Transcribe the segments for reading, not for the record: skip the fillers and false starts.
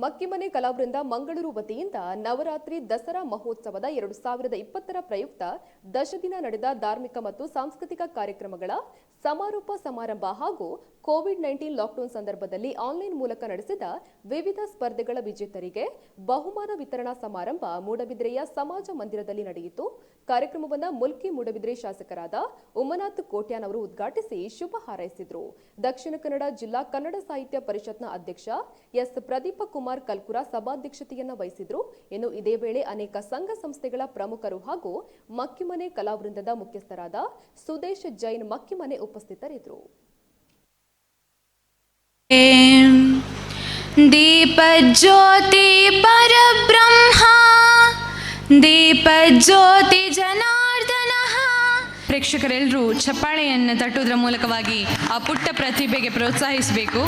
ಮಕ್ಕಿಮನೆ ಕಲಾವೃಂದ ಮಂಗಳೂರು ವತಿಯಿಂದ ನವರಾತ್ರಿ ದಸರಾ ಮಹೋತ್ಸವದ 2020ರ ಪ್ರಯುಕ್ತ ದಶದಿನ ನಡೆದ ಧಾರ್ಮಿಕ ಮತ್ತು ಸಾಂಸ್ಕೃತಿಕ ಕಾರ್ಯಕ್ರಮಗಳ ಸಮಾರೋಪ ಸಮಾರಂಭ ಹಾಗೂ ಕೋವಿಡ್-19 ಲಾಕ್ಡೌನ್ ಸಂದರ್ಭದಲ್ಲಿ ಆನ್ಲೈನ್ ಮೂಲಕ ನಡೆಸಿದ ವಿವಿಧ ಸ್ಪರ್ಧೆಗಳ ವಿಜೇತರಿಗೆ ಬಹುಮಾನ ವಿತರಣಾ ಸಮಾರಂಭ ಮೂಡಬಿದ್ರೆಯ ಸಮಾಜ ಮಂದಿರದಲ್ಲಿ ನಡೆಯಿತು. ಕಾರ್ಯಕ್ರಮವನ್ನು ಮುಲ್ಕಿ ಮೂಡಬಿದ್ರೆ ಶಾಸಕರಾದ ಉಮ್ಮನಾಥ್ ಕೋಟ್ಯಾನ್ ಅವರು ಉದ್ಘಾಟಿಸಿ ಶುಭ ಹಾರೈಸಿದರು. ದಕ್ಷಿಣ ಕನ್ನಡ ಜಿಲ್ಲಾ ಕನ್ನಡ ಸಾಹಿತ್ಯ ಪರಿಷತ್ನ ಅಧ್ಯಕ್ಷ ಎಸ್ ಪ್ರದೀಪ ಕುಮಾರ್ ಕಲ್ಕುರ ಸಭಾಧ್ಯಕ್ಷತೆಯನ್ನು ವಹಿಸಿದರು. ಇನ್ನು ಇದೇ ವೇಳೆ ಅನೇಕ ಸಂಘ ಸಂಸ್ಥೆಗಳ ಪ್ರಮುಖರು ಹಾಗೂ ಮಕ್ಕಿಮನೆ ಕಲಾವೃಂದದ ಮುಖ್ಯಸ್ಥರಾದ ಸುದೇಶ್ ಜೈನ್ ಮಕ್ಕಿಮನೆ ಉಪಸ್ಥಿತರಿದ್ದರು. ದೀಪಜ್ಯೋತಿ ಪರಬ್ರಹ್ಮ ದೀಪಜ್ಯೋತಿ ಜನಾರ್ದನ. ಪ್ರೇಕ್ಷಕರೆಲ್ಲರೂ ಚಪ್ಪಾಳೆಯನ್ನು ತಟ್ಟುವುದರ ಮೂಲಕವಾಗಿ ಆ ಪುಟ್ಟ ಪ್ರತಿಭೆಗೆ ಪ್ರೋತ್ಸಾಹಿಸಬೇಕು.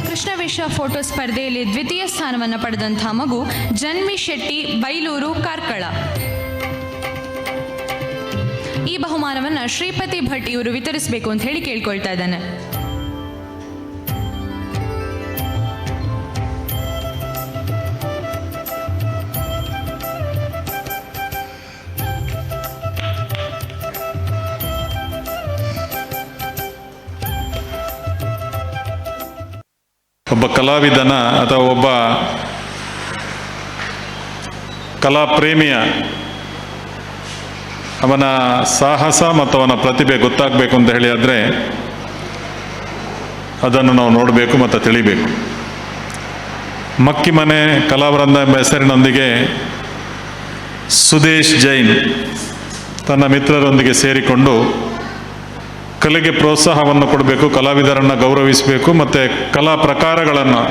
ಕೃಷ್ಣವೇಷ ಫೋಟೋ ಸ್ಪರ್ಧೆಯಲ್ಲಿ ದ್ವಿತೀಯ ಸ್ಥಾನವನ್ನು ಪಡೆದಂತಹ ಮಗು ಜನ್ಮಿ ಶೆಟ್ಟಿ, ಬೈಲೂರು, ಕಾರ್ಕಳ. ಈ ಬಹುಮಾನವನ್ನು ಶ್ರೀಪತಿ ಭಟ್ ಇವರು ವಿತರಿಸಬೇಕು ಅಂತ ಹೇಳಿ ಕೇಳ್ಕೊಳ್ತಾ ಇದ್ದಾನೆ. ಒಬ್ಬ ಕಲಾವಿದನ ಅಥವಾ ಒಬ್ಬ ಕಲಾ ಪ್ರೇಮಿಯ ಅವನ ಸಾಹಸ ಮತ್ತು ಅವನ ಪ್ರತಿಭೆ ಗೊತ್ತಾಗಬೇಕು ಅಂತ ಹೇಳಿ ಆದರೆ ಅದನ್ನು ನಾವು ನೋಡಬೇಕು ಮತ್ತು ತಿಳಿಬೇಕು. ಮಕ್ಕಿಮನೆ ಕಲಾವೃಂದ ಎಂಬ ಹೆಸರಿನೊಂದಿಗೆ ಸುದೇಶ್ ಜೈನ್ ತನ್ನ ಮಿತ್ರರೊಂದಿಗೆ ಸೇರಿಕೊಂಡು ಕಲೆಗೆ ಪ್ರೋತ್ಸಾಹವನ್ನು ಕೊಡಬೇಕು, ಕಲಾವಿದರನ್ನು ಗೌರವಿಸಬೇಕು ಮತ್ತು ಕಲಾ ಪ್ರಕಾರಗಳನ್ನು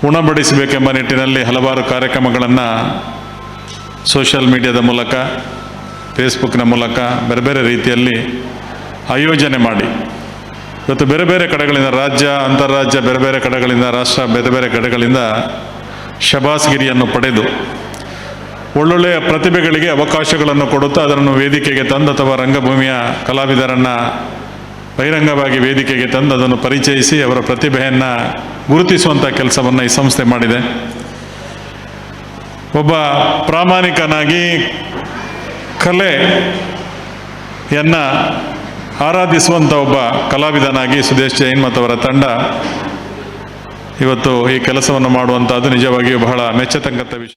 ಉಣಬಡಿಸಬೇಕೆಂಬ ನಿಟ್ಟಿನಲ್ಲಿ ಹಲವಾರು ಕಾರ್ಯಕ್ರಮಗಳನ್ನು ಸೋಷಿಯಲ್ ಮೀಡಿಯಾದ ಮೂಲಕ, ಫೇಸ್ಬುಕ್ನ ಮೂಲಕ ಬೇರೆ ಬೇರೆ ರೀತಿಯಲ್ಲಿ ಆಯೋಜನೆ ಮಾಡಿ ಇವತ್ತು ಬೇರೆ ಬೇರೆ ಕಡೆಗಳಿಂದ, ರಾಜ್ಯ, ಅಂತಾರಾಜ್ಯ, ಬೇರೆ ಬೇರೆ ಕಡೆಗಳಿಂದ, ರಾಷ್ಟ್ರ, ಬೇರೆ ಬೇರೆ ಕಡೆಗಳಿಂದ ಶಬಾಸ್ಗಿರಿಯನ್ನು ಪಡೆದು ಒಳ್ಳೊಳ್ಳೆಯ ಪ್ರತಿಭೆಗಳಿಗೆ ಅವಕಾಶಗಳನ್ನು ಕೊಡುತ್ತಾ ಅದನ್ನು ವೇದಿಕೆಗೆ ತಂದು ಅಥವಾ ರಂಗಭೂಮಿಯ ಕಲಾವಿದರನ್ನು ಬಹಿರಂಗವಾಗಿ ವೇದಿಕೆಗೆ ತಂದು ಅದನ್ನು ಪರಿಚಯಿಸಿ ಅವರ ಪ್ರತಿಭೆಯನ್ನು ಗುರುತಿಸುವಂಥ ಕೆಲಸವನ್ನು ಈ ಸಂಸ್ಥೆ ಮಾಡಿದೆ. ಒಬ್ಬ ಪ್ರಾಮಾಣಿಕನಾಗಿ ಕಲೆಯನ್ನು ಆರಾಧಿಸುವಂಥ ಒಬ್ಬ ಕಲಾವಿದನಾಗಿ ಸುದೇಶ್ ಜೈನ್ ಮತ್ತು ಅವರ ತಂಡ ಇವತ್ತು ಈ ಕೆಲಸವನ್ನು ಮಾಡುವಂಥದ್ದು ನಿಜವಾಗಿಯೂ ಬಹಳ ಮೆಚ್ಚತಕ್ಕಂಥ ವಿಷಯ.